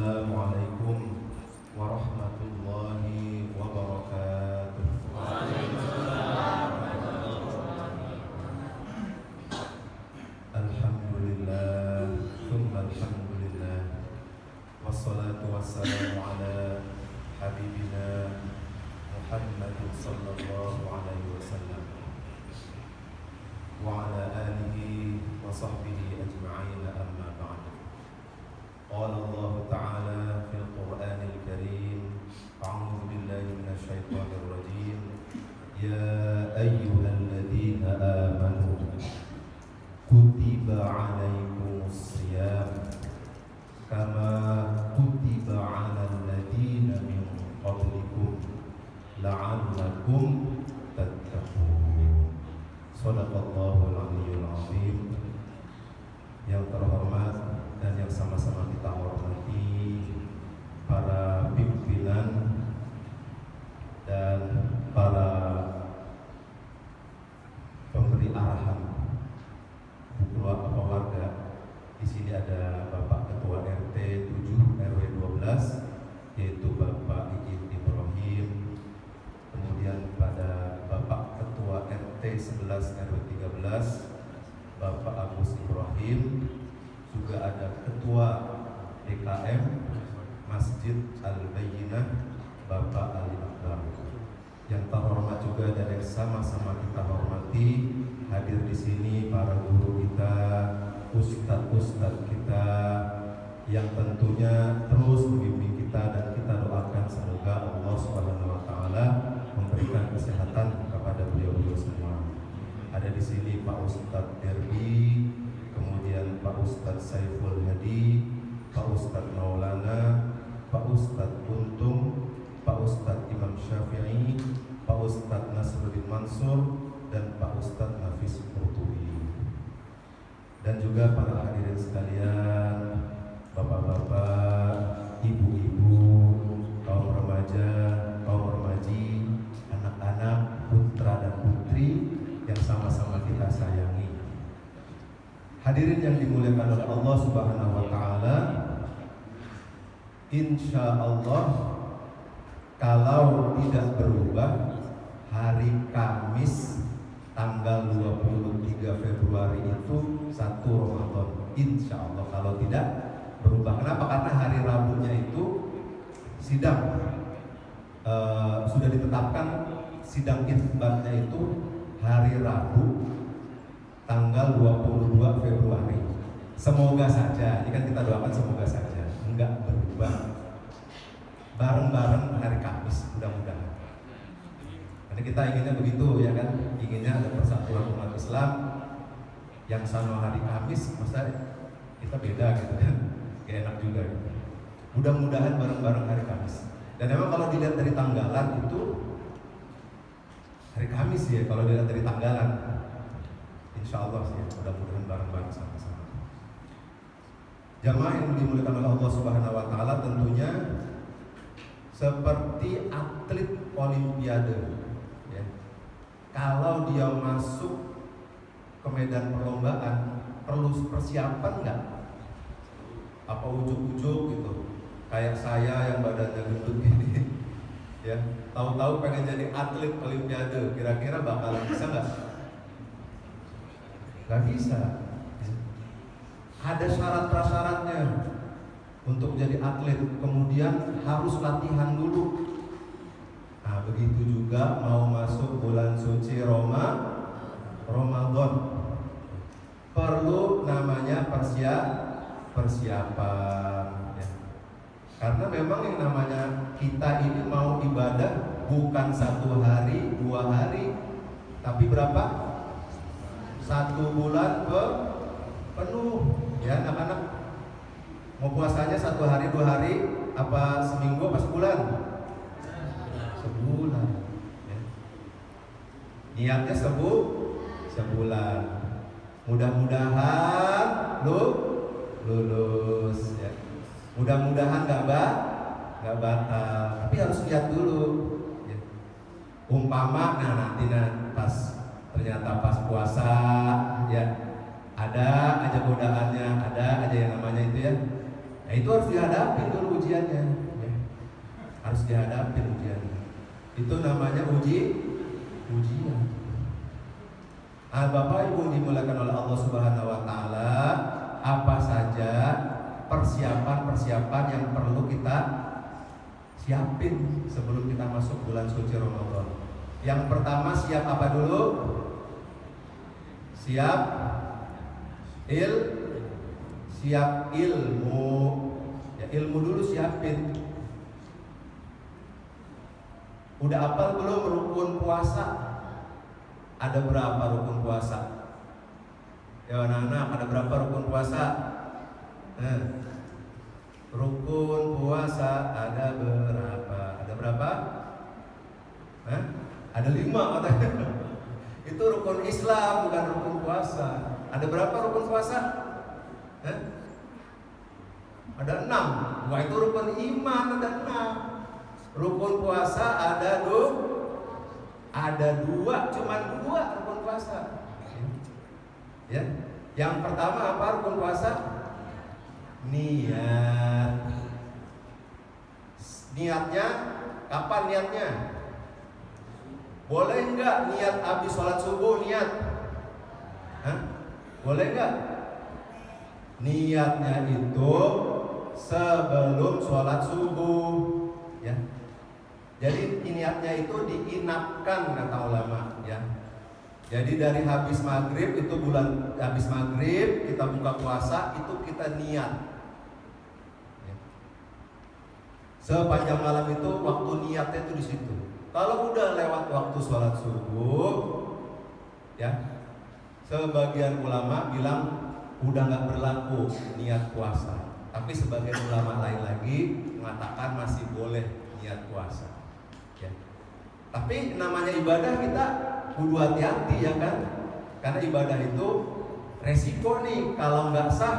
Assalamualaikum warahmatullahi wabarakatuh. Alhamdulillah, tsumma alhamdulillah. Wassalatu wassalamu ala habibina Muhammadin sallallahu alaihi wasallam wa ala alihi wa sahbihi ajma'in, amma ba'd. Qala Allah ta'ala fil Qur'anil Karim, a'udzu billahi minasy syaithanir rajim. Ya ayyuhalladzina amanu kutiba 'alaikumus shiyam kama kutiba 'alal ladzina min qablikum la'allakum tattaqun. Shadaqallahul 'aliyyul 'azim. Yang terhormat dan yang sama-sama kita hormati para pimpinan dan para pemberi arahan warga. Di sini ada Bapak Ketua RT 7 RW 12 yaitu Bapak Ijin Ibrahim. Kemudian pada Bapak Ketua RT 11 RW 13 Bapak Agus Ibrahim. Juga ada Ketua DKM Masjid Al-Bayyinah Bapak Ali Akbar. Yang terhormat juga dan yang sama-sama kita hormati, hadir di sini para guru kita, ustadz-ustadz kita yang tentunya terus membimbing kita, dan kita doakan semoga Allah Subhanahu wa taala memberikan kesehatan kepada beliau-beliau semua. Ada di sini Pak Ustadz Derbi, kemudian Pak Ustadz Saiful Hadi, Pak Ustadz Maulana, Pak Ustadz Untung, Pak Ustadz Imam Syafi'i, Pak Ustadz Nasruddin Mansur, dan Pak Ustadz Nafis Qurtubi. Dan juga para hadirin sekalian, bapak-bapak, ibu-ibu, kaum remaja, kaum remaji, anak-anak, putra dan putri yang sama-sama kita sayangi. Hadirin yang dimuliakan oleh Allah Subhanahu wa taala, insya Allah kalau tidak berubah, hari Kamis tanggal 23 Februari itu 1 Ramadan, insya Allah kalau tidak berubah. Kenapa? Karena hari Rabunya itu sidang, sudah ditetapkan sidang isbatnya itu hari Rabu tanggal 22 Februari. Semoga saja, ini kan kita doakan semoga saja enggak berubah, bareng-bareng hari Kamis, mudah-mudahan. Karena kita inginnya begitu, ya kan? Inginnya ada persatuan umat Islam. Yang sama hari Kamis, masa kita beda gitu kan? Gak enak juga gitu. Mudah-mudahan bareng-bareng hari Kamis. Dan memang kalau dilihat dari tanggalan itu hari Kamis ya, kalau dilihat dari tanggalan, insya Allah sih, mudah-mudahan bareng-bareng sama-sama. Jamaah yang dimuliakan oleh Allah Subhanahu wa taala, tentunya seperti atlet olimpiade ya. Kalau dia masuk ke medan perlombaan, perlu persiapan nggak? Apa ujuk-ujuk gitu? Kayak saya yang badannya gendut gini ya, tahu-tahu pengen jadi atlet olimpiade, kira-kira bakalan bisa nggak? Nggak bisa. Ada syarat-prasyaratnya untuk jadi atlet, kemudian harus latihan dulu. Nah, begitu juga mau masuk bulan suci Ramadan, perlu namanya persiapan ya. Karena memang yang namanya kita ini mau ibadah bukan 1 hari, 2 hari, tapi berapa? 1 bulan penuh ya anak-anak. Mau puasanya 1 hari, 2 hari, apa seminggu, apa sebulan? Sebulan ya. Niatnya sebulan. Mudah-mudahan lulus ya. Mudah-mudahan nggak batal, tapi harus lihat dulu ya. Umpama nanti ternyata pas puasa ya, ada aja godaannya, ada aja yang namanya itu ya Nah, itu harus dihadapi dulu ujiannya, ya. Harus dihadapi ujiannya. Itu namanya ujian. Bapak Ibu dimuliakan oleh Allah Subhanahu wa taala, apa saja persiapan yang perlu kita siapin sebelum kita masuk bulan suci Ramadan. Yang pertama, siap apa dulu? Siap ilmu. Ya, ilmu dulu siapin. Udah hafal belum rukun puasa? Ada berapa rukun puasa? Ya anak-anak, ada berapa rukun puasa? Rukun puasa ada berapa? Ada berapa? Ada 5 katanya. Itu rukun Islam, bukan rukun puasa. Ada berapa rukun puasa? Ada 6. Wah, itu rukun iman ada 6. Rukun puasa ada 2, cuman 2 rukun puasa. Ya. Yang pertama apa rukun puasa? Niat. Niatnya kapan niatnya? Boleh enggak niat habis sholat subuh niat? Boleh enggak? Niatnya itu sebelum sholat subuh, ya. Jadi niatnya itu diinapkan kata ulama, ya. Jadi dari habis maghrib itu habis maghrib kita buka puasa itu kita niat. Ya. Sepanjang malam itu waktu niatnya itu di situ. Kalau udah lewat waktu sholat subuh, ya, sebagian ulama bilang udah nggak berlaku niat puasa. Tapi sebagian ulama lain lagi mengatakan masih boleh niat puasa. Ya. Tapi namanya ibadah kita kudu hati-hati ya kan, karena ibadah itu resiko nih, kalau nggak sah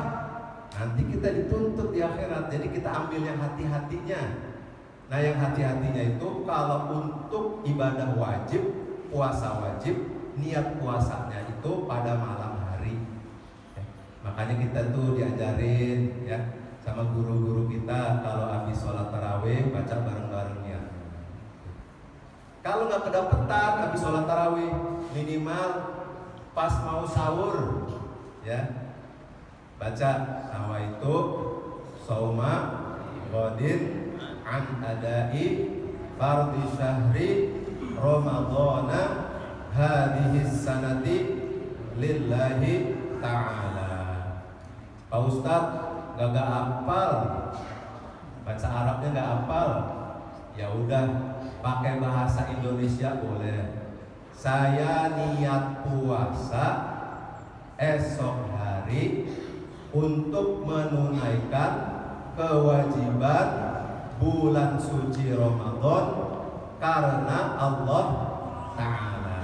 nanti kita dituntut di akhirat. Jadi kita ambil yang hati-hatinya. Nah, yang hati-hatinya itu kalau untuk ibadah wajib, puasa wajib, niat puasanya itu pada malam hari. Ya. Makanya kita tuh diajarin ya sama guru-guru kita kalau habis sholat tarawih baca bareng-bareng niat. Kalau nggak kedapetan habis sholat tarawih, minimal pas mau sahur, ya baca nawaitu shauma ghadin an adai fardhi syahri ramadhana hadhihi sanati lillahi ta'ala. Pak Ustadz gak hafal, baca Arabnya gak hafal, ya udah pakai bahasa Indonesia boleh. Saya niat puasa esok hari untuk menunaikan kewajiban bulan suci Ramadan karena Allah Ta'ala.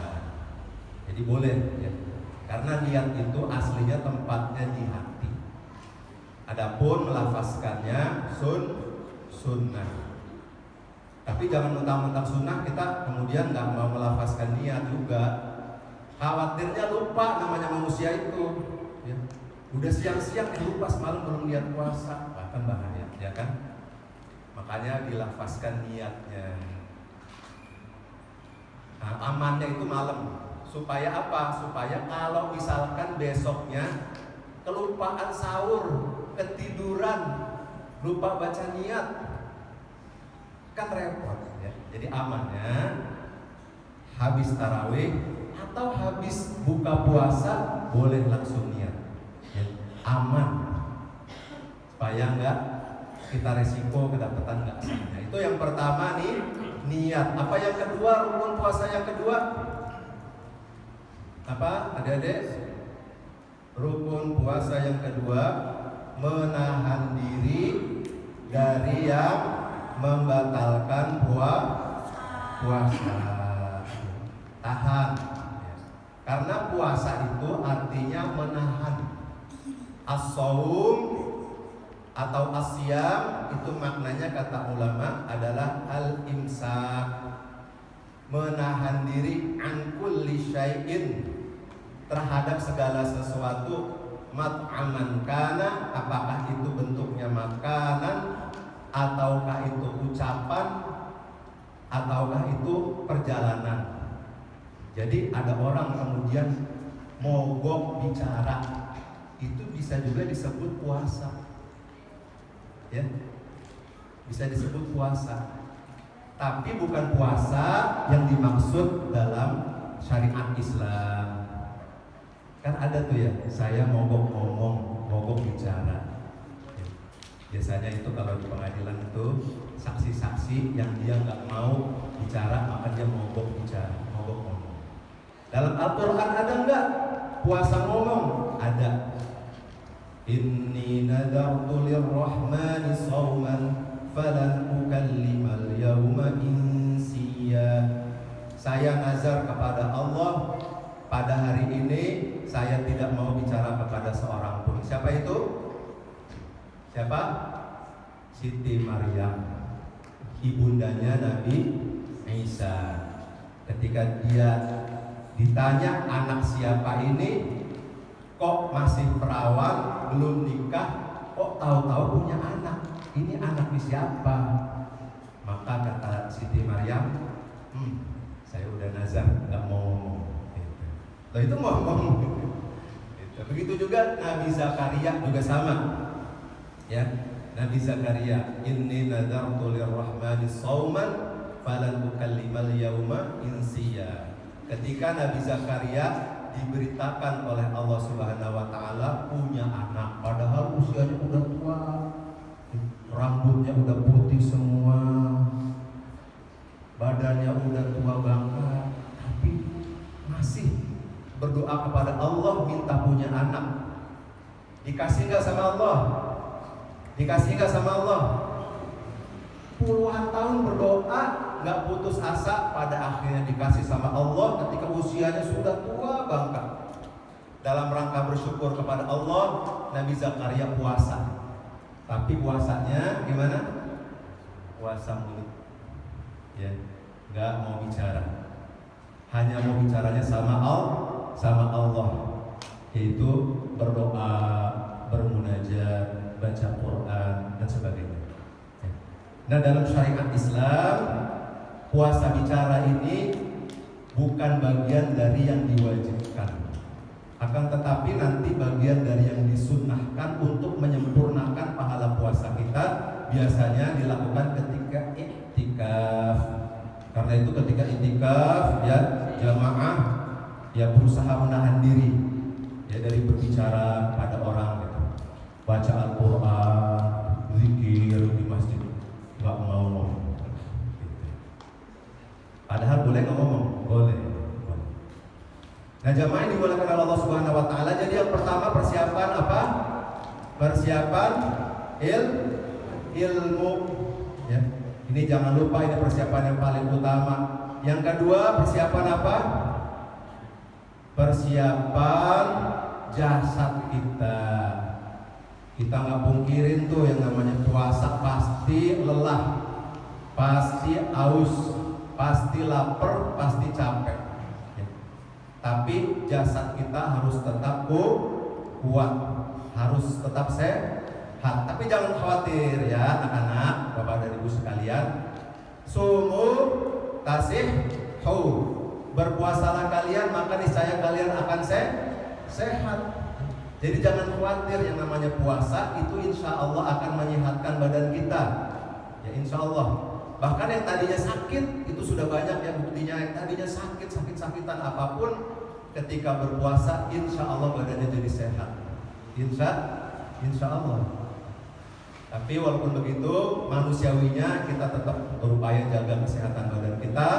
Jadi boleh ya. Karena niat itu aslinya tempatnya di hati. Adapun melafazkannya sunnah. Tapi jangan mentang-mentang sunnah kita kemudian nggak mau melafazkan niat juga. Khawatirnya lupa, namanya manusia itu. Ya. Udah siang-siang lupa semalam belum niat puasa, bahkan bahaya, ya kan? Makanya dilafazkan niatnya. Nah, amannya itu malam. Supaya apa? Supaya kalau misalkan besoknya kelupaan sahur, ketiduran, lupa baca niat, kan repot ya. Jadi amannya habis tarawih atau habis buka puasa boleh langsung niat ya. Aman supaya enggak kita resiko kedapatan enggak sah. Nah, itu yang pertama nih, niat. Apa yang kedua, rukun puasa yang kedua? Apa adik-adik? Rukun puasa yang kedua, menahan diri dari yang membatalkan puasa. Tahan ya. Karena puasa itu artinya menahan. As-shaum atau asyam itu maknanya kata ulama adalah al-imsak, menahan diri an kulli syai'in, terhadap segala sesuatu mat'aman kana, apakah itu bentuknya makanan, ataukah itu ucapan, ataukah itu perjalanan. Jadi ada orang kemudian mogok bicara, itu bisa juga disebut puasa, ya, bisa disebut puasa. Tapi bukan puasa yang dimaksud dalam syariat Islam. Kan ada tuh ya, saya mogok ngomong, mogok bicara. Biasanya itu kalau di pengadilan itu saksi-saksi yang dia nggak mau bicara, maka dia mogok bicara, mogok ngomong. Dalam Al-Quran ada nggak puasa ngomong? Ada. Inni nadartu lirrahmani shauman falan ukallimal yawma insiya. Saya nazar kepada Allah, pada hari ini saya tidak mau bicara kepada seorang pun. Siapa itu? Siapa? Siti Maryam, ibundanya Nabi Isa. Ketika dia ditanya anak siapa ini, kok masih perawan, belum nikah, kok tahu-tahu punya anak? Ini anaknya siapa? Maka kata Siti Maryam, saya udah nazar, nggak mau ngomong. Loh itu ngomong. Begitu juga Nabi Zakaria juga sama. Ya, Nabi Zakaria, inni nadartu lirrahmani shauman falan ukallimal yauma insiya. Ketika Nabi Zakaria diberitakan oleh Allah Subhanahu wa taala punya anak, padahal usianya udah tua, rambutnya udah putih semua, badannya udah tua banget, tapi masih berdoa kepada Allah minta punya anak. Dikasih nggak sama Allah? Dikasih nggak sama Allah? Puluhan tahun berdoa nggak putus asa, pada akhirnya dikasih sama Allah ketika usianya sudah tua bangka. Dalam rangka bersyukur kepada Allah, Nabi Zakaria puasa. Tapi puasanya gimana? Puasa mulut, ya, nggak mau bicara. Hanya mau bicaranya sama Allah, yaitu berdoa, bermunajat, baca Quran dan sebagainya. Nah, dalam syariat Islam, puasa bicara ini bukan bagian dari yang diwajibkan, akan tetapi nanti bagian dari yang disunnahkan untuk menyempurnakan pahala puasa kita. Biasanya dilakukan ketika iktikaf. Karena itu ketika iktikaf, ya, jamaah ya berusaha menahan diri ya dari berbicara pada orang gitu. Baca Al-Quran, zikir di masjid, nggak mau ngomong gitu. Padahal boleh ngomong, boleh. Nah, jamaah yang dimuliakan oleh Allah Subhanahu wa taala. Jadi yang pertama persiapan apa? Persiapan ilmu, ya. Ini jangan lupa, ini persiapan yang paling utama. Yang kedua, persiapan apa? Persiapan jasad kita. Kita nggak pungkirin tuh yang namanya puasa pasti lelah, pasti aus, pasti lapar, pasti capek. Ya. Tapi jasad kita harus tetap kuat, harus tetap sehat. Tapi jangan khawatir ya anak-anak, bapak dan ibu sekalian. Sumu tasihhu, berpuasalah kalian maka niscaya kalian akan sehat. Jadi jangan khawatir, yang namanya puasa itu insya Allah akan menyehatkan badan kita. Ya insya Allah. Bahkan yang tadinya sakit itu sudah banyak ya buktinya. Yang tadinya sakit-sakitan apapun, ketika berpuasa insya Allah badannya jadi sehat. Insya Allah. Tapi walaupun begitu, manusiawinya kita tetap berupaya jaga kesehatan badan kita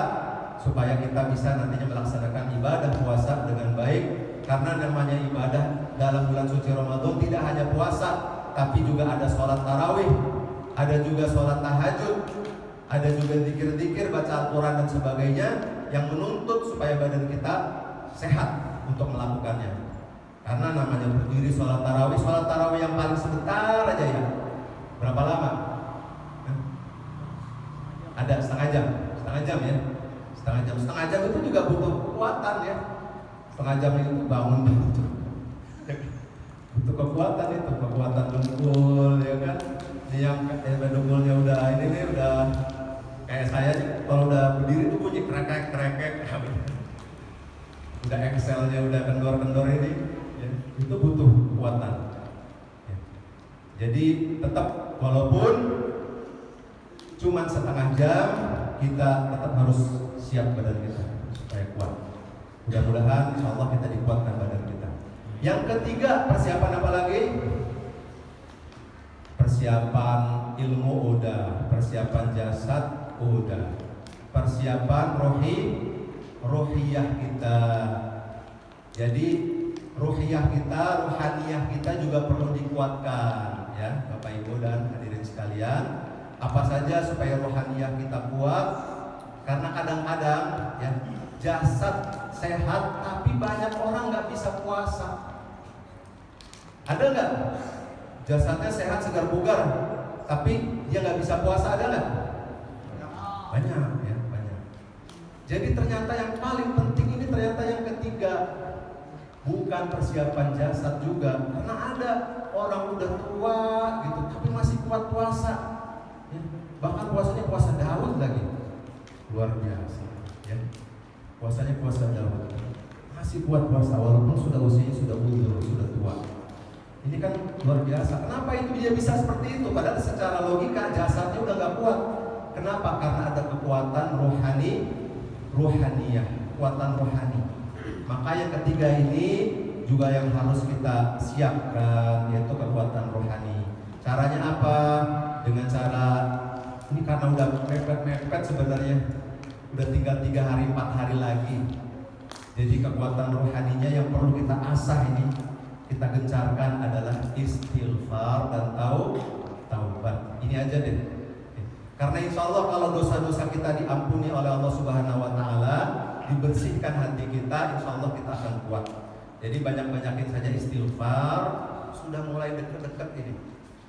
supaya kita bisa nantinya melaksanakan ibadah puasa dengan baik. Karena namanya ibadah dalam bulan suci Ramadan tidak hanya puasa, tapi juga ada sholat tarawih, ada juga sholat tahajud, ada juga zikir-zikir, baca Al-Quran dan sebagainya yang menuntut supaya badan kita sehat untuk melakukannya. Karena namanya berdiri sholat tarawih yang paling sebentar aja ya. Berapa lama? Ada setengah jam ya. Setengah jam itu juga butuh kekuatan ya. Setengah jam itu bangun butuh kekuatan itu, kekuatan dengkul, ya kan? Ini yang dengkulnya udah ini nih udah kayak saya kalau udah berdiri tuh bunyi krekek, udah Excelnya udah kendor ini, ya, itu butuh kekuatan. Ya. Jadi tetap walaupun cuman setengah jam, kita tetap harus siap badan kita supaya kuat. Mudah-mudahan insya Allah kita dikuatkan badan kita. Yang ketiga, persiapan apa lagi? Persiapan ilmu udah, persiapan jasad udah, persiapan rohiyah kita. Jadi rohiyah kita, rohaniyah kita juga perlu dikuatkan, ya Bapak Ibu dan hadirin sekalian. Apa saja supaya rohaniyah kita kuat? Karena kadang-kadang ya jasad sehat tapi banyak orang nggak bisa puasa. Ada nggak? Jasadnya sehat segar bugar, tapi dia nggak bisa puasa, ada nggak? Banyak ya, banyak. Jadi ternyata yang paling penting ini ternyata yang ketiga, bukan persiapan jasad juga, karena ada orang udah tua gitu, tapi masih kuat puasa. Ya, bahkan puasanya puasa Daud lagi, luar biasa. Ya, puasanya puasa Daud, masih kuat puasa walaupun sudah usianya sudah mundur, sudah tua. Ini kan luar biasa. Kenapa itu dia bisa seperti itu? Padahal secara logika jasadnya udah gak kuat. Kenapa? Karena ada kekuatan rohaniyah, kekuatan rohani. Maka yang ketiga ini juga yang harus kita siapkan, yaitu kekuatan rohani. Caranya apa? Dengan cara ini karena udah mepet sebenarnya, udah tinggal 3 hari 4 hari lagi. Jadi kekuatan rohaninya yang perlu kita asah ini, kita gencarkan adalah istighfar dan taubat. Ini aja deh. Karena insya Allah kalau dosa-dosa kita diampuni oleh Allah Subhanahu Wa Taala, dibersihkan hati kita, insya Allah kita akan kuat. Jadi banyak-banyakin saja istighfar. Sudah mulai deket-deket ini.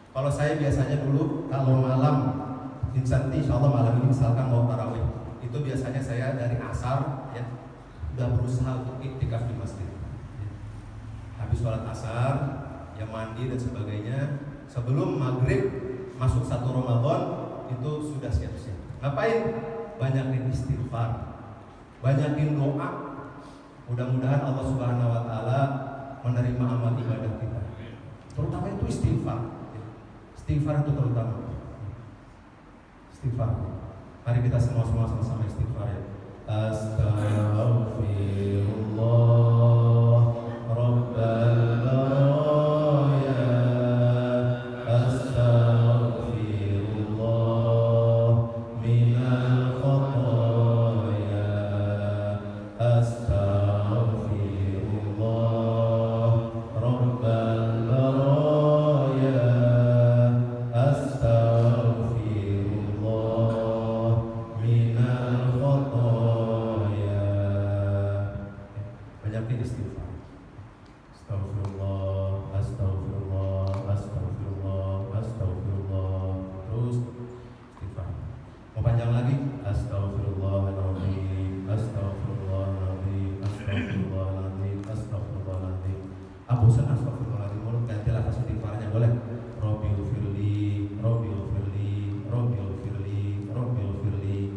Kalau saya biasanya dulu kalau malam, insya Allah malam ini misalkan mau tarawih, itu biasanya saya dari asar ya udah berusaha untuk iktikaf di masjid. Habis sholat asar, ya mandi dan sebagainya, sebelum maghrib masuk 1 Ramadan itu sudah siap-siap. Ngapain? Banyakin istighfar, banyakin doa. Mudah-mudahan Allah Subhanahu Wa Taala menerima amal ibadah kita. Terutama itu istighfar. Istighfar itu terutama. Istighfar. Mari kita semua sama-sama istighfar ya. Astaghfirullah Rabbal baraya, astaghfirullah minal khataya, astaghfirullah Rabbal baraya, astaghfirullah minal khataya. Banyakin istighfar. Astagfirullah, astagfirullah, astagfirullah, astagfirullah. Terus istighfar. Mau panjang lagi? Astagfirullahaladzim, astagfirullahaladzim, astagfirullahaladzim, astagfirullahaladzim. Bosan astagfirullahaladzim, mulut gantilah istighfarnya boleh. Rabbil firli, Rabbil firli, Rabbil firli, Rabbil firli.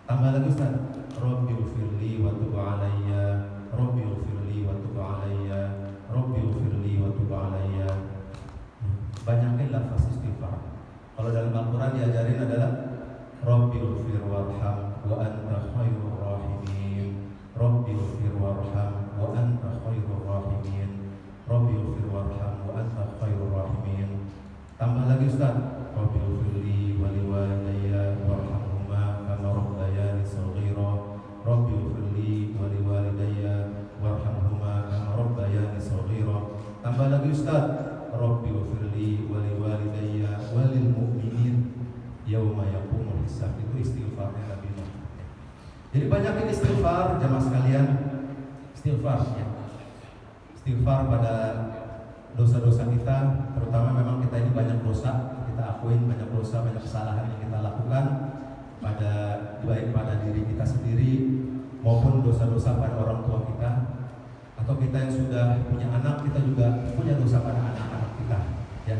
Tambah lagi Ustaz. Rabbil firli wa tub alayya, Rabbil firli wa tub alayya, Rabbil firli wa tub alayya. Banyakin lafaz istighfar. Kalau dalam Al-Quran diajarin adalah Rabbil fir warham wa anta khairur rahimin, Rabbil fir warham wa anta khairur rahimin, Rabbil fir warham wa anta khairur rahimin. Tambah lagi Ustaz. Rabbil firli wa liwalidayya warhamhuma kama rabbayani shaghira, Rabbil firli wa liwalidayya warhamhuma kama rabbayani shaghira. Tambah lagi Ustaz. Rabbil firli wa liwalidayya walil mu'minin yauma yaqumul hisab. Itu istighfarnya Nabi Nuh. Jadi banyakin istighfar jamaah sekalian. Istighfar ya. Istighfar pada dosa-dosa kita, terutama memang kita ini banyak dosa, kita akuin banyak dosa, banyak kesalahan yang kita lakukan pada baik pada diri kita sendiri maupun dosa-dosa pada orang tua kita. Atau kita yang sudah punya anak, kita juga punya dosa pada anak-anak kita, ya.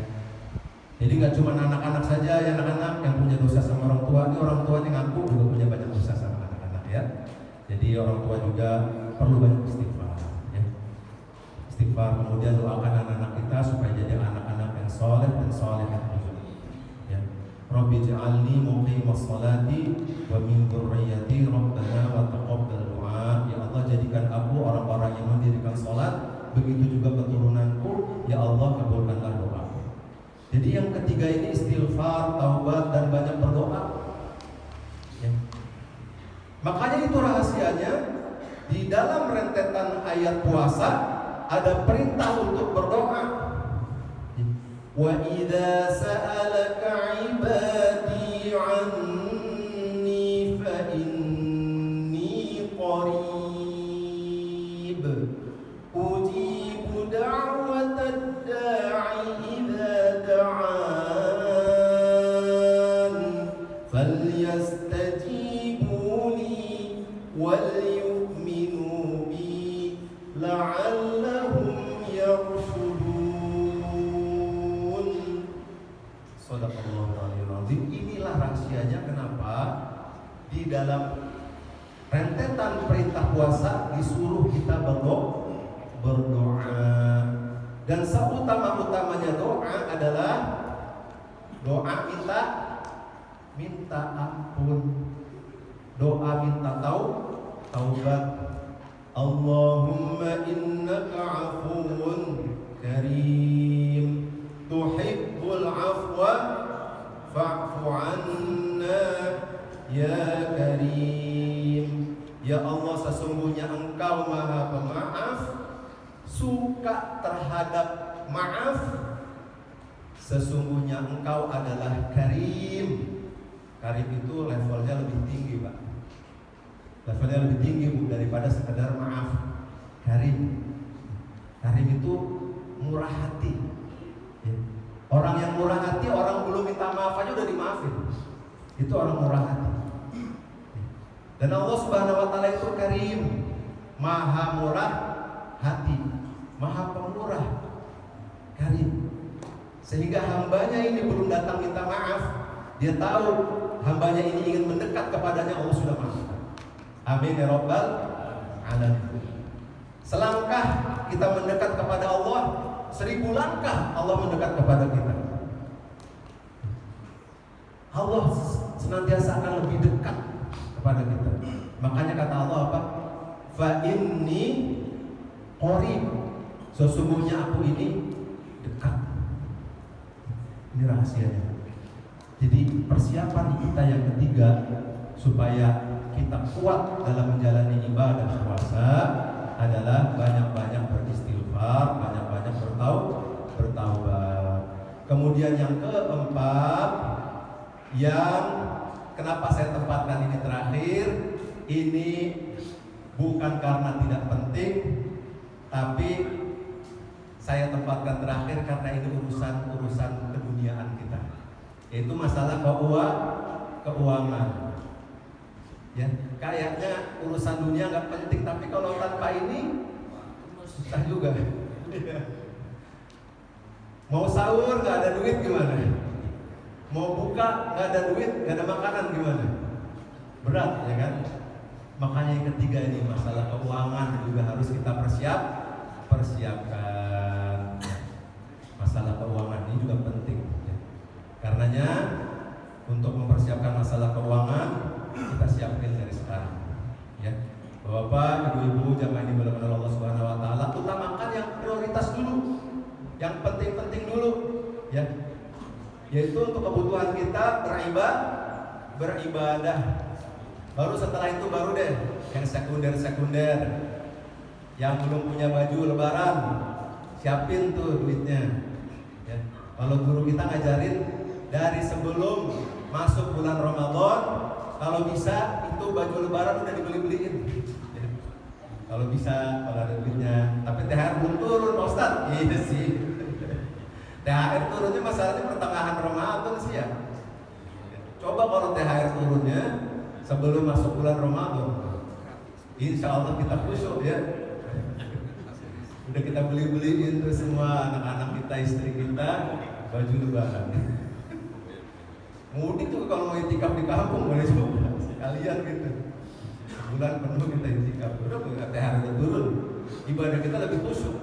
Jadi nggak cuma anak-anak saja, ya anak-anak yang punya dosa sama orang tua. Ini orang tua yang ngaku juga punya banyak dosa sama anak-anak, ya. Jadi orang tua juga perlu banyak istighfar, ya. Istighfar, kemudian doakan anak-anak kita supaya jadi anak-anak yang soleh dan solehah juga, ya. Rabbi ja'alni muqimas sholati wa min dzurriyyati rabbana wa taqabbal du'a. Ya Allah, jadikan aku orang-orang yang mendirikan sholat, begitu juga keturunanku, ya Allah kabulkanlah doa. Jadi yang ketiga ini istighfar, taubat, dan banyak berdoa, ya. Makanya itu rahasianya di dalam rentetan ayat puasa ada perintah untuk berdoa. Wa idza sa'alaka 'ibadi 'anni fa inni qarib ujibu da'watad da'i idza da'an falyastajibu li wal yu'minu bi la'allahum yarshudun. Inilah rahasianya kenapa di dalam rentetan perintah puasa disuruh kita berdoa. Dan seutama-utamanya doa adalah doa minta ampun, doa minta taubat. Allahumma innaka afuwun karim tuhibbul afwa fa'fu anna ya karim. Ya Allah, sesungguhnya Engkau Maha Pemaaf, suka terhadap maaf. Sesungguhnya Engkau adalah karim. Karim itu levelnya lebih tinggi, Pak. Levelnya lebih tinggi, Bu, daripada sekedar maaf. Karim itu murah hati, ya. Orang yang murah hati, orang belum minta maaf aja udah dimaafin. Itu orang murah hati. Dan Allah Subhanahu wa taala itu karim, maha murah hati, maha pemurah, karim. Sehingga hambanya ini belum datang minta maaf, dia tahu hambanya ini ingin mendekat kepadanya, Allah sudah maafkan. Amin ya rabbal alamin. Selangkah kita mendekat kepada Allah, 1000 langkah Allah mendekat kepada kita. Allah senantiasa akan lebih dekat kepada kita. Makanya kata Allah apa? Fa inni qarib. Sesungguhnya aku ini dekat. Ini rahasianya. Jadi persiapan kita yang ketiga supaya kita kuat dalam menjalani ibadah puasa adalah banyak-banyak beristighfar, banyak-banyak bertaubat. Kemudian yang keempat, yang kenapa saya tempatkan ini terakhir, ini bukan karena tidak penting, tapi saya tempatkan terakhir karena ini urusan keduniaan kita, yaitu masalah keuangan. Ya, kayaknya urusan dunia nggak penting, tapi kalau tanpa ini susah juga. Mau sahur nggak ada duit gimana? Mau buka nggak ada duit, nggak ada makanan gimana? Berat, ya kan? Makanya yang ketiga ini masalah keuangan juga harus kita persiapkan. Masalah keuangan ini juga penting, ya. Karenanya untuk mempersiapkan masalah keuangan kita siapkan dari sekarang, ya. Bapak, ibu-ibu, jamaah ini benar-benar Allah Subhanahu wa taala, utamakan yang prioritas dulu, yang penting-penting dulu, ya. Yaitu untuk kebutuhan kita beribadah. Baru setelah itu baru deh yang sekunder. Yang belum punya baju lebaran, siapin tuh duitnya, ya. Kalau guru kita ngajarin dari sebelum masuk bulan Ramadan, kalau bisa itu baju lebaran udah dibeli-beliin, ya. Kalau bisa, kalau ada duitnya. Tapi THR belum turun, Pak Ustaz. Iya sih. THR turunnya masalahnya pertengahan Ramadan sih, ya. Coba kalau THR turunnya sebelum masuk bulan Ramadan, insya Allah kita khusyuk, ya. Udah kita beliin tuh semua anak-anak kita, istri kita baju lebaran. Mudik tuh kalau mau itikaf di kampung boleh coba sekalian gitu. Bulan penuh kita itikaf, udah THR udah turun, ibadah kita lebih khusyuk.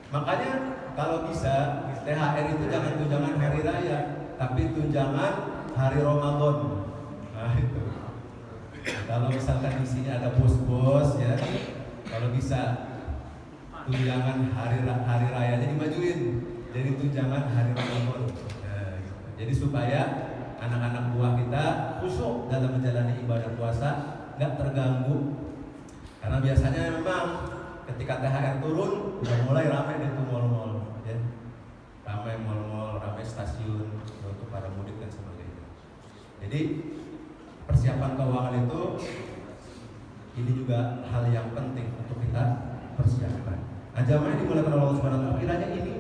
Makanya kalau bisa THR itu jangan tunjangan hari raya, tapi tunjangan hari Ramadan. Nah itu. Kalau misalkan di sini ada bos-bos ya, kalau bisa tunjangan hari rayanya dimajuin jadi tunjangan hari Ramadan. Nah, gitu. Jadi supaya anak-anak buah kita khusyuk dalam menjalani ibadah puasa, nggak terganggu. Karena biasanya memang ketika THR turun udah mulai ramai deh tuh mal-mal, ya. Ramai mal-mal, ramai stasiun untuk para mudik dan sebagainya. Jadi persiapan keuangan itu ini juga hal yang penting untuk kita persiapkan. Nah, jamaah yang dimuliakan oleh Allah Subhanahu wa taala, kiranya ini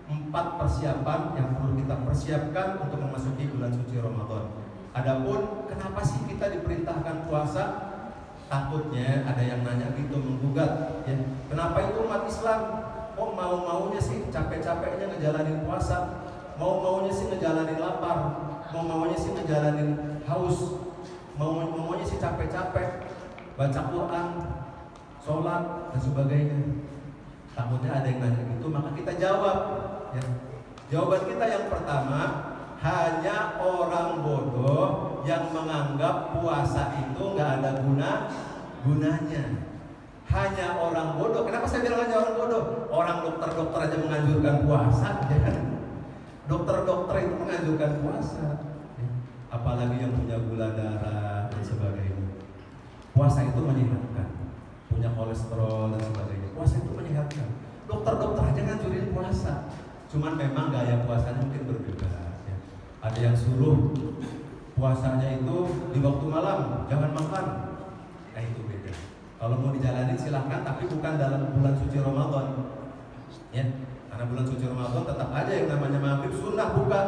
4 persiapan yang perlu kita persiapkan untuk memasuki bulan suci Ramadan. Adapun kenapa sih kita diperintahkan puasa? Takutnya ada yang nanya gitu, menggugat, ya. Kenapa itu umat Islam kok mau-maunya sih capek-capeknya ngejalanin puasa, mau-maunya sih ngejalanin lapar, mau-maunya sih ngejalanin haus, mau-maunya sih capek-capek baca Quran, sholat dan sebagainya. Takutnya ada yang nanya gitu, maka kita jawab, ya. Jawaban kita yang pertama, hanya orang bodoh yang menganggap puasa itu nggak ada gunanya. Hanya orang bodoh. Kenapa saya bilang hanya orang bodoh? Orang dokter-dokter aja menganjurkan puasa, ya. Dokter-dokter itu menganjurkan puasa, ya. Apalagi yang punya gula darah dan sebagainya. Puasa itu menyehatkan, punya kolesterol dan sebagainya. Puasa itu menyehatkan. Dokter-dokter aja nganjurin puasa. Cuman memang gaya puasanya mungkin berbeda, ya. Ada yang suruh puasanya itu di waktu malam, jangan makan. Nah itu beda. Kalau mau dijalanin silahkan, tapi bukan dalam bulan suci Ramadan, ya. Karena bulan suci Ramadan tetap aja yang namanya maghrib sunnah buka,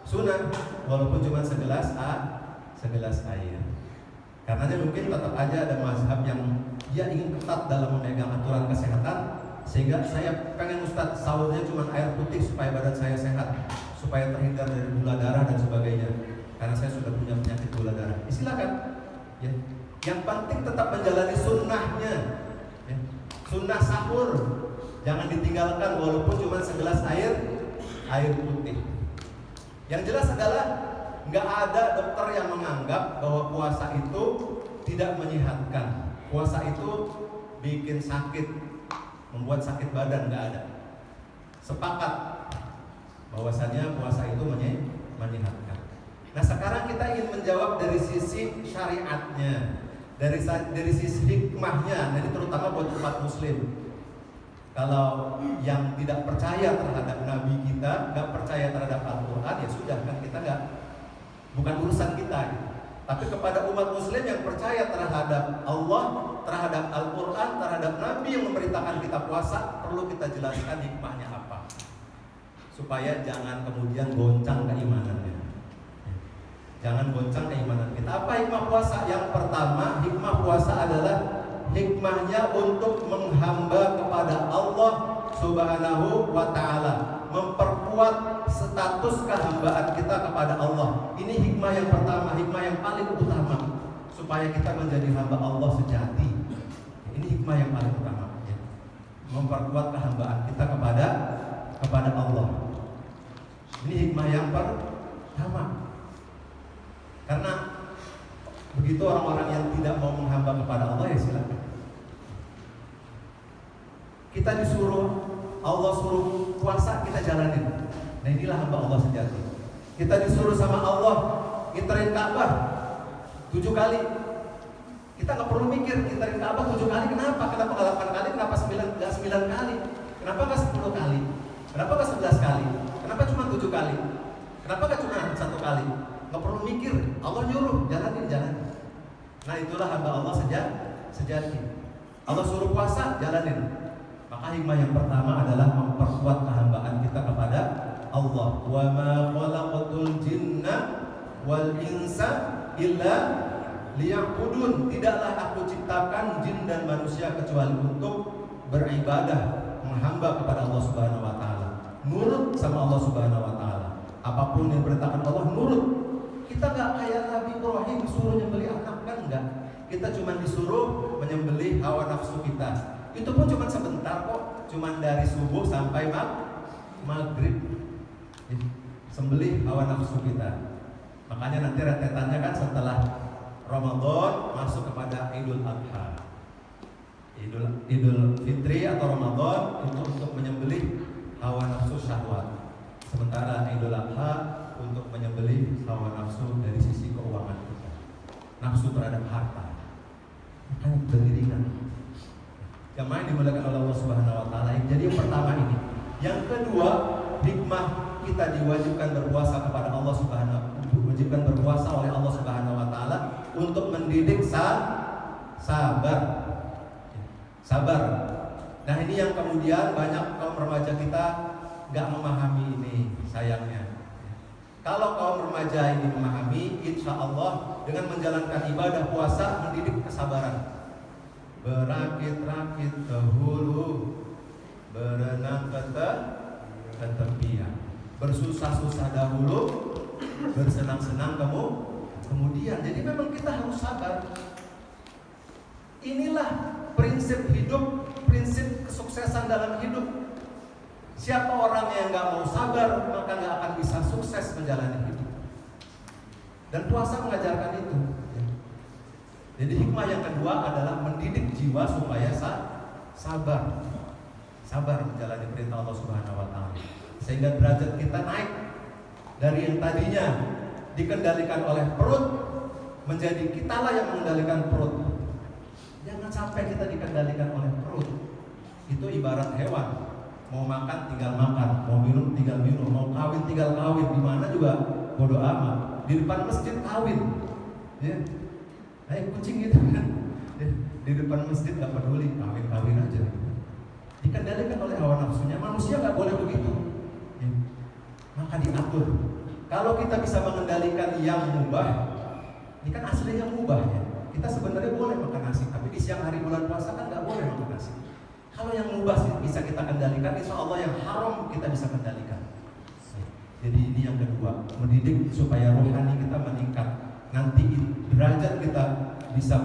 sunnah, walaupun cuma segelas air. Karena mungkin tetap aja ada mazhab yang dia ingin ketat dalam memegang aturan kesehatan, sehingga saya pengen Ustadz sahurnya cuma air putih supaya badan saya sehat, supaya terhindar dari gula darah dan sebagainya. Karena saya sudah punya penyakit gula darah. Silakan, ya. Yang penting tetap menjalani sunnahnya, ya. Sunnah sahur jangan ditinggalkan walaupun cuma segelas air putih. Yang jelas adalah nggak ada dokter yang menganggap bahwa puasa itu tidak menyehatkan. Puasa itu bikin sakit, membuat sakit badan, nggak ada. Sepakat bahwasannya puasa itu menyehatkan. Nah sekarang kita ingin menjawab dari sisi syariatnya, dari sisi hikmahnya. Nah ini terutama buat umat muslim. Kalau yang tidak percaya terhadap Nabi kita, nggak percaya terhadap Al-Quran, ya sudah kan kita nggak, bukan urusan kita, gitu. Tapi kepada umat muslim yang percaya terhadap Allah, terhadap Al-Quran, terhadap Nabi yang memerintahkan kita puasa, perlu kita jelaskan hikmahnya apa, supaya jangan kemudian goncang keimanannya. Jangan goncang keimanan kita. Apa hikmah puasa? Yang pertama, hikmah puasa adalah hikmahnya untuk menghamba kepada Allah Subhanahu wa ta'ala, memperkuat status kehambaan kita kepada Allah. Ini hikmah yang pertama, hikmah yang paling utama, supaya kita menjadi hamba Allah sejati. Ini hikmah yang paling utama, ya. Memperkuat kehambaan kita kepada Allah. Ini hikmah yang pertama. Karena begitu orang-orang yang tidak mau menghamba kepada Allah, ya silakan. Kita disuruh, Allah suruh puasa, kita jalanin. Nah inilah hamba Allah sejati. Kita disuruh sama Allah ngiterin Ka'bah 7 kali. Kita nggak perlu mikir ngiterin Ka'bah 7 kali. Kenapa? Kenapa nggak 8 kali? Kenapa 9 kali? Kenapa nggak 10 kali? Kenapa nggak 11 kali? Kenapa cuma 7 kali? Kenapa nggak cuma 1 kali? Nggak perlu mikir. Allah nyuruh, jalanin. Nah itulah hamba Allah sejati. Allah suruh puasa, jalanin. Maka hikmah yang pertama adalah memperkuat kehambaan kita kepada Allah. Wa ma khalaqatul jinna wal insa illa liya'budun. Tidaklah aku ciptakan jin dan manusia kecuali untuk beribadah, menghamba kepada Allah Subhanahu wa taala, nurut sama Allah Subhanahu wa taala. Apapun yang diperintahkan Allah nurut. Kita nggak kayak Nabi Ibrahim disuruh nyembelih anak, kan enggak. Kita cuma disuruh menyembelih hawa nafsu kita. Itu pun cuma sebentar kok, cuma dari subuh sampai maghrib. Sembelih hawa nafsu kita. Makanya nanti rentetannya kan setelah Ramadan masuk kepada Idul Adha. Idul Fitri atau Ramadan itu untuk menyembelih hawa nafsu syahwat. Sementara Idul Adha untuk menyembelih hawa nafsu dari sisi keuangan kita. Nafsu terhadap harta. Makanya beriringan. Yang main dimuliakan oleh Allah Subhanahu wa taala. Jadi yang pertama ini. Yang kedua, hikmah kita diwajibkan berpuasa kepada Allah Subhanahu wa taala, diwajibkan berpuasa oleh Allah Subhanahu wa taala untuk mendidik sabar. Sabar. Nah, ini yang kemudian banyak kaum remaja kita nggak memahami ini, sayangnya. Kalau kaum remaja ini memahami, insya Allah dengan menjalankan ibadah puasa mendidik kesabaran. Berakit-rakit ke hulu, berenang ke tepian. Bersusah-susah dahulu, bersenang-senang kemudian. Jadi memang kita harus sabar. Inilah prinsip hidup, prinsip kesuksesan dalam hidup. Siapa orang yang nggak mau sabar, maka nggak akan bisa sukses menjalani hidup. Dan puasa mengajarkan itu. Jadi hikmah yang kedua adalah mendidik jiwa supaya sabar. Sabar menjalani perintah Allah Subhanahu wa taala. Sehingga derajat kita naik dari yang tadinya dikendalikan oleh perut menjadi kitalah yang mengendalikan perut. Jangan sampai kita dikendalikan oleh perut. Itu ibarat hewan. Mau makan tinggal makan, mau minum tinggal minum, mau kawin tinggal kawin, di mana juga bodo amat. Di depan masjid kawin, ya, kucing gitu kan. Di depan masjid nggak peduli, kawin aja. Dikendalikan oleh hawa nafsunya. Manusia nggak boleh begitu. Ya. Maka diatur. Kalau kita bisa mengendalikan yang mubah, ini kan aslinya mubah ya. Kita sebenarnya boleh makan nasi, tapi di siang hari bulan puasa kan nggak boleh makan nasi. Kalau yang mubah bisa kita kendalikan, insya Allah yang haram kita bisa kendalikan. Jadi ini yang kedua, mendidik supaya rohani kita meningkat. Nanti derajat kita bisa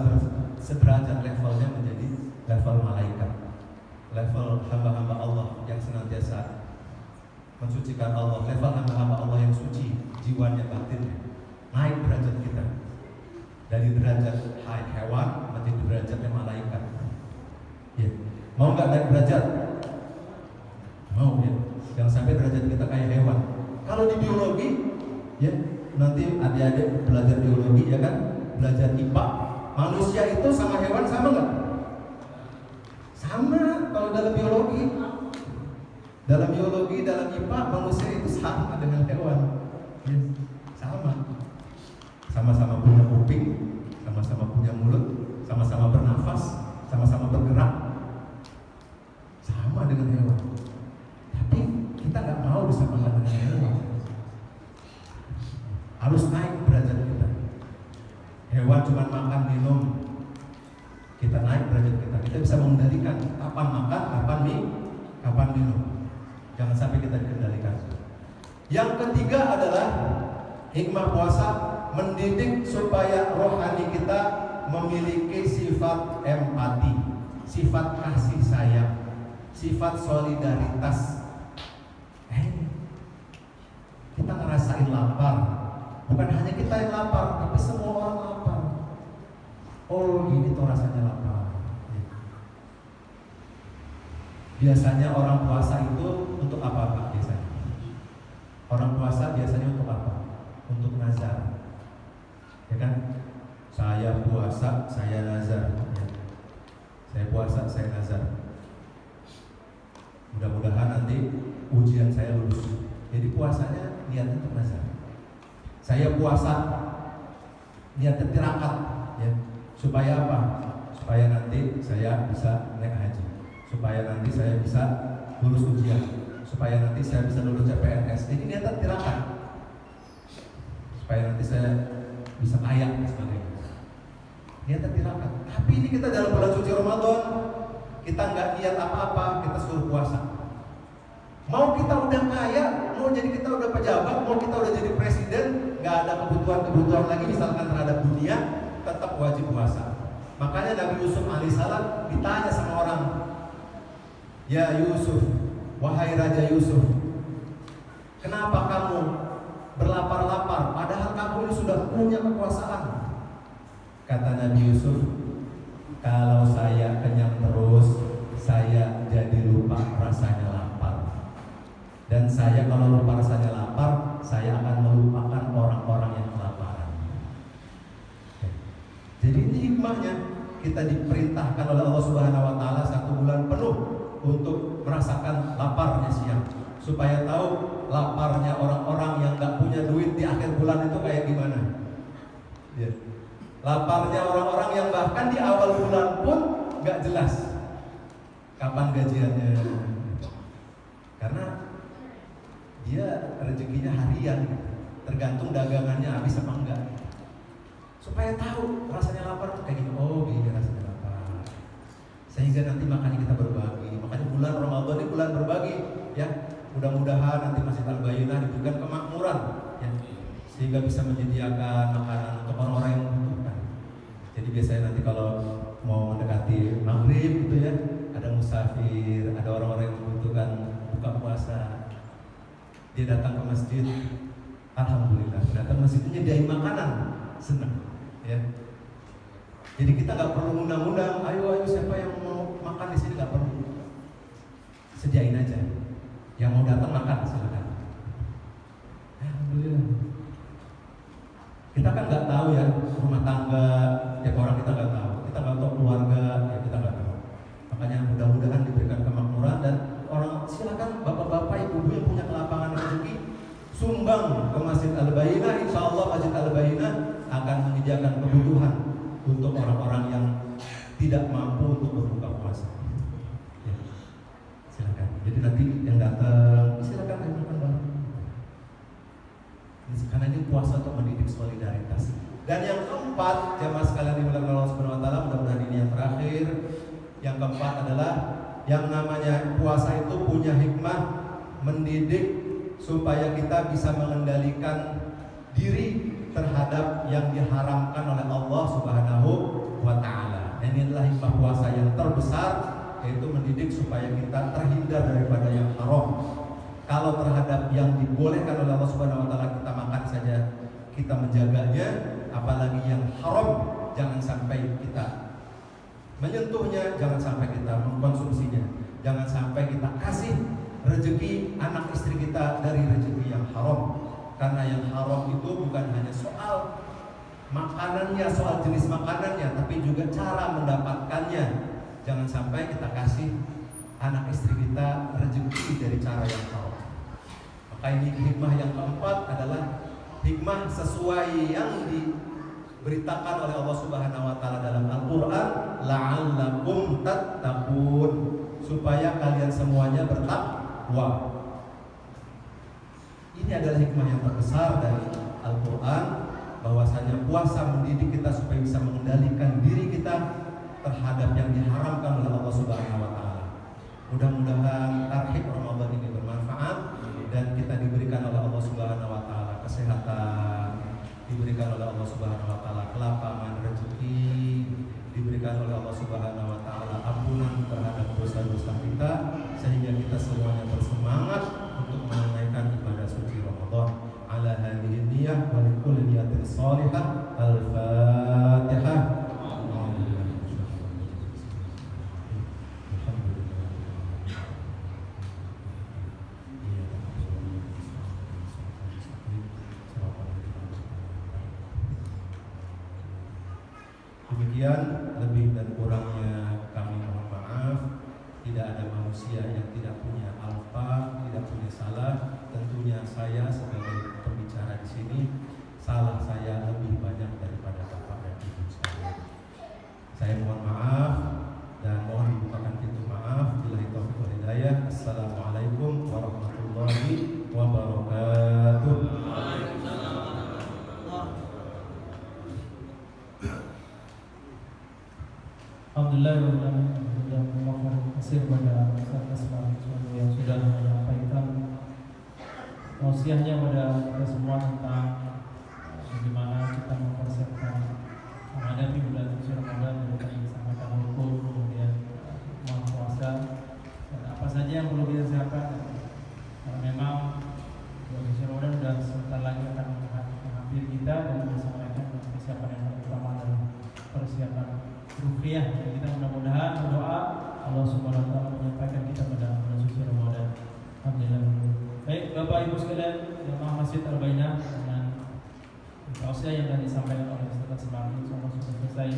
sederajat levelnya menjadi level malaikat, level hamba-hamba Allah yang senantiasa mensucikan Allah, level hamba-hamba Allah yang suci jiwanya, batinnya. Naik derajat kita dari derajat hewan menjadi derajatnya malaikat. Ya. Mau nggak naik derajat? Mau ya. Jangan sampai derajat kita kayak hewan. Kalau di biologi, ya nanti adik-adik belajar biologi ya kan, belajar IPA. Manusia itu sama hewan sama nggak? Sama. Kalau dalam biologi, dalam IPA manusia itu sama dengan hewan. Ya, sama. Sama-sama punya kuping, sama-sama punya mulut, sama-sama bernafas, sama-sama bergerak. Sama dengan hewan. Tapi kita nggak mau disamakan dengan hewan. Harus naik derajat kita. Hewan cuma makan minum, kita naik derajat kita. Kita bisa mengendalikan kapan makan, kapan minum. Jangan sampai kita dikendalikan. Yang ketiga adalah hikmah puasa mendidik supaya rohani kita memiliki sifat empati, sifat kasih sayang, sifat solidaritas. Kita ngerasain lapar. Bukan hanya kita yang lapar, tapi semua orang lapar. Oh, ini tuh rasanya lapar. Biasanya orang puasa itu untuk apa Pak biasanya? Orang puasa biasanya untuk apa? Untuk nazar. Ya kan? Saya puasa, saya nazar. Ya. Saya puasa, saya nazar. Mudah-mudahan nanti ujian saya lulus. Jadi puasanya niatnya untuk nazar. Saya puasa niatnya tirakat, ya. Supaya apa? Supaya nanti saya bisa naik haji. Supaya nanti saya bisa lulus ujian. Supaya nanti saya bisa lulus CPNS. Ini niatnya tirakat. Supaya nanti saya bisa kaya dan sebagainya. Niatnya tirakat. Tapi ini kita dalam bulan suci Ramadan, kita nggak niat apa-apa, kita suruh puasa. Mau kita udah kaya, mau jadi kita udah pejabat, mau kita udah jadi presiden, nggak ada kebutuhan lagi misalkan terhadap dunia, tetap wajib puasa. Makanya Nabi Yusuf alaihissalam ditanya sama orang, ya Yusuf, wahai Raja Yusuf, kenapa kamu berlapar-lapar padahal kamu ini sudah punya kekuasaan? Kata Nabi Yusuf, kalau saya kenyang terus, saya jadi lupa rasanya lapar. Dan saya kalau lupa rasanya lapar, saya akan melupakan orang-orang yang kelaparan. Jadi ini hikmahnya, kita diperintahkan oleh Allah Subhanahu wa taala 1 bulan penuh untuk merasakan laparnya siang, supaya tahu laparnya orang-orang yang gak punya duit di akhir bulan itu kayak gimana. Ya. Laparnya orang-orang yang bahkan di awal bulan pun gak jelas kapan gajiannya, karena dia rezekinya harian, tergantung dagangannya habis apa enggak. Supaya tahu rasanya lapar tuh kayak gini, oh gini rasanya lapar. Sehingga nanti makanya kita berbagi. Makanya bulan Ramadan ini bulan berbagi, ya. Mudah-mudahan nanti Masjid Al-Bayyinah diberikan kemakmuran, ya, sehingga bisa menyediakan makanan untuk orang-orang yang membutuhkan. Jadi biasanya nanti kalau mau mendekati maghrib gitu ya, ada musafir, ada orang-orang yang membutuhkan buka puasa, dia datang ke masjid, alhamdulillah, datang ke masjid nyediain makanan, senang, ya. Jadi kita nggak perlu undang-undang, ayo siapa yang mau makan di sini, nggak perlu, sediain aja, yang mau datang makan silakan. Alhamdulillah. Kita kan nggak tahu ya rumah tangga tiap orang, kita nggak tahu keluarga, ya kita nggak tahu. Makanya mudah-mudahan diberikan kemakmuran dan orang, silakan bapak-bapak, ibu-ibu yang punya kelapangan rezeki sumbang ke Masjid Al-Bayyinah. Insya Allah Masjid Al-Bayyinah akan menyediakan kebutuhan untuk orang-orang yang tidak mampu untuk berbuka puasa. Ya, silakan. Jadi nanti yang datang silakan makan bareng. Karena ini puasa untuk mendidik solidaritas. Dan yang keempat, jamaah sekalian dimuliakan Allah Subhanahu wa taala, mudah-mudahan ini yang terakhir. Yang keempat adalah yang namanya puasa itu punya hikmah mendidik supaya kita bisa mengendalikan diri terhadap yang diharamkan oleh Allah Subhanahu wa taala. Ini adalah hikmah puasa yang terbesar, yaitu mendidik supaya kita terhindar daripada yang haram. Kalau terhadap yang dibolehkan oleh Allah Subhanahu wa taala kita makan saja kita menjaganya, apalagi yang haram jangan sampai kita menyentuhnya, jangan sampai kita mengkonsumsinya, jangan sampai kita kasih rezeki anak istri kita dari rezeki yang haram. Karena yang haram itu bukan hanya soal makanannya, soal jenis makanannya, tapi juga cara mendapatkannya. Jangan sampai kita kasih anak istri kita rezeki dari cara yang haram. Maka ini hikmah yang keempat adalah hikmah sesuai yang diberitakan oleh Allah Subhanahu wa taala dalam Al-Qur'an, la'allakum tattaqun, supaya kalian semuanya bertakwa. Ini adalah hikmah yang terbesar dari Al-Qur'an, bahwasanya puasa mendidik kita supaya bisa mengendalikan diri kita terhadap yang diharamkan oleh Allah Subhanahu wa taala. Mudah-mudahan tarhib Ramadan ini bermanfaat dan kita diberikan oleh Allah Subhanahu wa taala kesehatan, diberikan oleh Allah Subhanahu wa taala kelapangan rezeki, diberikan oleh Allah Subhanahu wa taala ampunan terhadap dosa-dosa kita, sehingga kita semuanya bersemangat untuk menunaikan ibadah suci Ramadan. Ala hadhihi niyyah wa likulli niyatin shalihah. Al-Fatihah. Demikian, lebih dan kurangnya kami mohon maaf. Tidak ada manusia yang tidak punya alfa, tidak punya salah. Tentunya saya sebagai pembicara di sini, salah saya lebih banyak daripada bapak dan ibu sekalian. Saya mohon maaf dan mohon dibukakan pintu maaf. Billahi taufiq wal hidayah. Assalamualaikum warahmatullahi wabarakatuh. Alhamdulillah. terima kasih kepada Ustaz yang sudah menyampaikan tausiahnya kepada kita semua tentang bagaimana kita mempersiapkan menghadapi bulan suci Ramadan dari sangat hukum, kemudian puasa dan apa saja yang perlu kita siapkan. Karena memang bulan suci Ramadan sudah sebentar lagi akan menghampiri kita dan bersama dengan persiapan yang utama adalah persiapan ruqyah. Kita mudah-mudahan berdoa Allah Subhanahu wa taala menyampaikan kita pada bulan suci Ramadan. Alhamdulillah. Baik, Bapak Ibu sekalian, jemaah Masjid Al-Bainah, dengan tausiah yang tadi disampaikan oleh Ustaz Semari, sudah selesai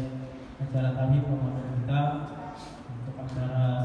acara tadi pemahaman kita untuk acara